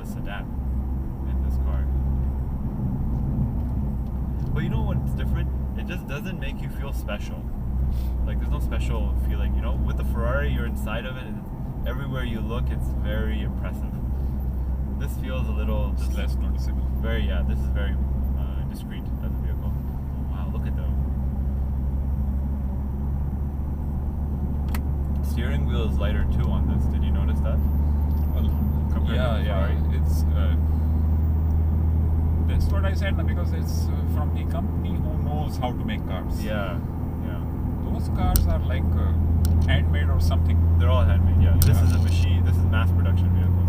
sedan in this car. But you know what's different? It just doesn't make you feel special. Like there's no special feeling, you know? With the Ferrari, you're inside of it, and everywhere you look, it's very impressive. This feels a little... It's less noticeable. This is very discreet as a vehicle. Oh, wow, look at them. Steering wheel is lighter too on this. Did you notice that? Well, Compared to the Ferrari? It's that's what I said, because it's from the company who knows how to make cars. Yeah. Those cars are like handmade or something. They're all handmade, yeah. This is a machine, this is mass production vehicle.